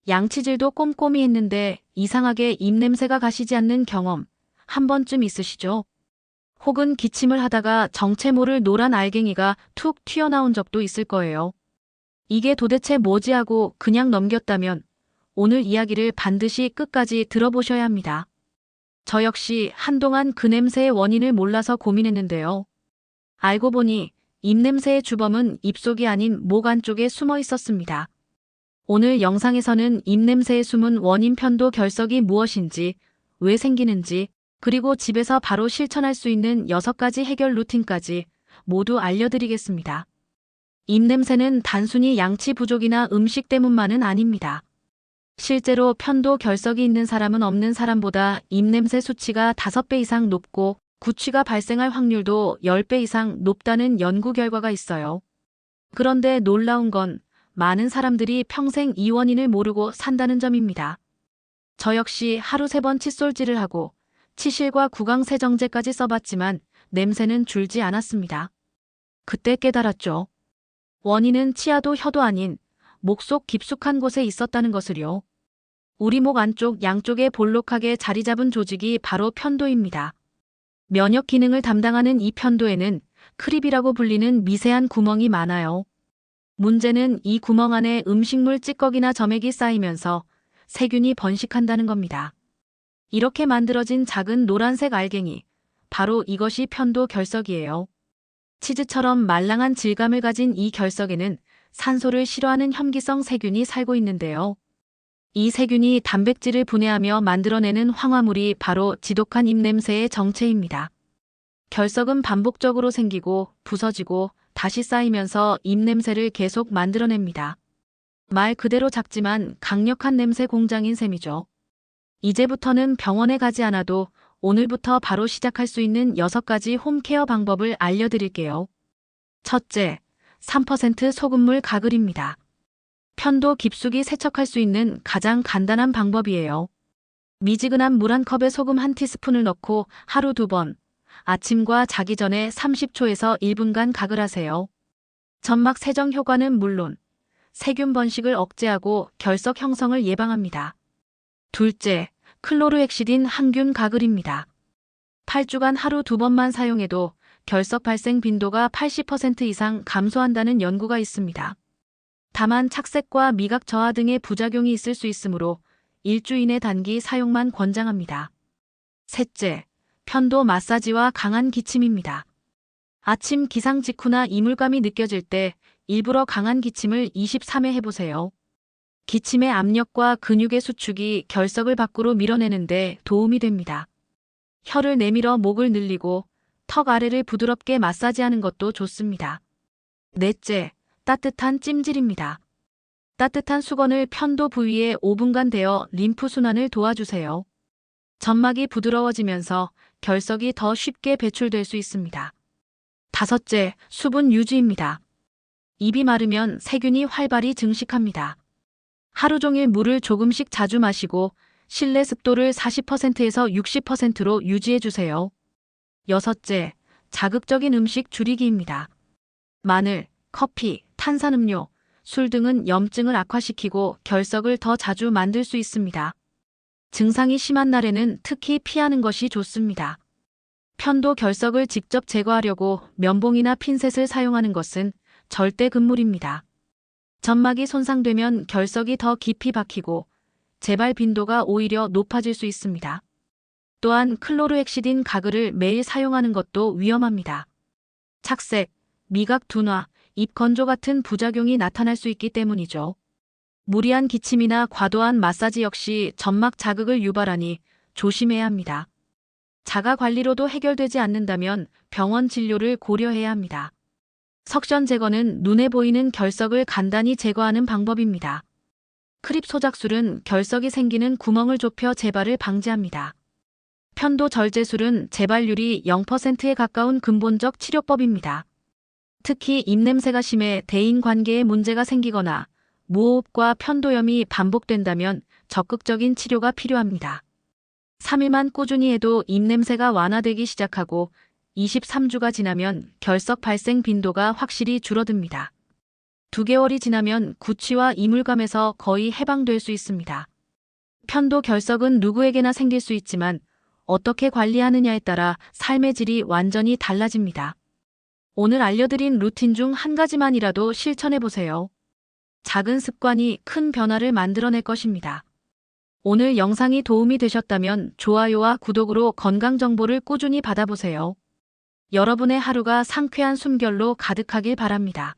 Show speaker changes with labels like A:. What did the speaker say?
A: 양치질도 꼼꼼히 했는데 이상하게 입냄새가 가시지 않는 경험 한 번쯤 있으시죠? 혹은 기침을 하다가 정체 모를 노란 알갱이가 툭 튀어나온 적도 있을 거예요. 이게 도대체 뭐지 하고 그냥 넘겼다면 오늘 이야기를 반드시 끝까지 들어보셔야 합니다. 저 역시 한동안 그 냄새의 원인을 몰라서 고민했는데요. 알고 보니 입냄새의 주범은 입속이 아닌 목 안쪽에 숨어 있었습니다. 오늘 영상에서는 입냄새의 숨은 원인 편도 결석이 무엇인지, 왜 생기는지, 그리고 집에서 바로 실천할 수 있는 6가지 해결 루틴까지 모두 알려드리겠습니다. 입냄새는 단순히 양치 부족이나 음식 때문만은 아닙니다. 실제로 편도 결석이 있는 사람은 없는 사람보다 입냄새 수치가 5배 이상 높고 구취가 발생할 확률도 10배 이상 높다는 연구 결과가 있어요. 그런데 놀라운 건 많은 사람들이 평생 이 원인을 모르고 산다는 점입니다. 저 역시 하루 3번 칫솔질을 하고 치실과 구강세정제까지 써봤지만 냄새는 줄지 않았습니다. 그때 깨달았죠. 원인은 치아도 혀도 아닌 목 속 깊숙한 곳에 있었다는 것을요. 우리 목 안쪽 양쪽에 볼록하게 자리 잡은 조직이 바로 편도입니다. 면역 기능을 담당하는 이 편도에는 크립이라고 불리는 미세한 구멍이 많아요. 문제는 이 구멍 안에 음식물 찌꺼기나 점액이 쌓이면서 세균이 번식한다는 겁니다. 이렇게 만들어진 작은 노란색 알갱이, 바로 이것이 편도 결석이에요. 치즈처럼 말랑한 질감을 가진 이 결석에는 산소를 싫어하는 혐기성 세균이 살고 있는데요. 이 세균이 단백질을 분해하며 만들어내는 황화물이 바로 지독한 입냄새의 정체입니다. 결석은 반복적으로 생기고 부서지고 다시 쌓이면서 입냄새를 계속 만들어냅니다. 말 그대로 작지만 강력한 냄새 공장인 셈이죠. 이제부터는 병원에 가지 않아도 오늘부터 바로 시작할 수 있는 6가지 홈케어 방법을 알려드릴게요. 첫째, 3% 소금물 가글입니다. 편도 깊숙이 세척할 수 있는 가장 간단한 방법이에요. 미지근한 물 한 컵에 소금 1티스푼을 넣고 하루 2번, 아침과 자기 전에 30초에서 1분간 가글하세요. 점막 세정 효과는 물론 세균 번식을 억제하고 결석 형성을 예방합니다. 둘째, 클로르헥시딘 항균 가글입니다. 8주간 하루 2번만 사용해도 결석 발생 빈도가 80% 이상 감소한다는 연구가 있습니다. 다만 착색과 미각 저하 등의 부작용이 있을 수 있으므로 일주 이내 단기 사용만 권장합니다. 셋째, 편도 마사지와 강한 기침입니다. 아침 기상 직후나 이물감이 느껴질 때 일부러 강한 기침을 23회 해보세요. 기침의 압력과 근육의 수축이 결석을 밖으로 밀어내는데 도움이 됩니다. 혀를 내밀어 목을 늘리고 턱 아래를 부드럽게 마사지하는 것도 좋습니다. 넷째, 따뜻한 찜질입니다. 따뜻한 수건을 편도 부위에 5분간 대어 림프 순환을 도와주세요. 점막이 부드러워지면서 결석이 더 쉽게 배출될 수 있습니다. 다섯째, 수분 유지입니다. 입이 마르면 세균이 활발히 증식합니다. 하루 종일 물을 조금씩 자주 마시고 실내 습도를 40%에서 60%로 유지해주세요. 여섯째, 자극적인 음식 줄이기입니다. 마늘, 커피, 탄산음료, 술 등은 염증을 악화시키고 결석을 더 자주 만들 수 있습니다. 증상이 심한 날에는 특히 피하는 것이 좋습니다. 편도 결석을 직접 제거하려고 면봉이나 핀셋을 사용하는 것은 절대 금물입니다. 점막이 손상되면 결석이 더 깊이 박히고 재발 빈도가 오히려 높아질 수 있습니다. 또한 클로르헥시딘 가글을 매일 사용하는 것도 위험합니다. 착색, 미각 둔화, 입 건조 같은 부작용이 나타날 수 있기 때문이죠. 무리한 기침이나 과도한 마사지 역시 점막 자극을 유발하니 조심해야 합니다. 자가 관리로도 해결되지 않는다면 병원 진료를 고려해야 합니다. 석션 제거는 눈에 보이는 결석을 간단히 제거하는 방법입니다. 크립 소작술은 결석이 생기는 구멍을 좁혀 재발을 방지합니다. 편도 절제술은 재발률이 0%에 가까운 근본적 치료법입니다. 특히 입냄새가 심해 대인관계에 문제가 생기거나 무호흡과 편도염이 반복된다면 적극적인 치료가 필요합니다. 3일만 꾸준히 해도 입냄새가 완화되기 시작하고 23주가 지나면 결석 발생 빈도가 확실히 줄어듭니다. 2개월이 지나면 구취와 이물감에서 거의 해방될 수 있습니다. 편도 결석은 누구에게나 생길 수 있지만 어떻게 관리하느냐에 따라 삶의 질이 완전히 달라집니다. 오늘 알려드린 루틴 중 한 가지만이라도 실천해보세요. 작은 습관이 큰 변화를 만들어낼 것입니다. 오늘 영상이 도움이 되셨다면 좋아요와 구독으로 건강 정보를 꾸준히 받아보세요. 여러분의 하루가 상쾌한 숨결로 가득하길 바랍니다.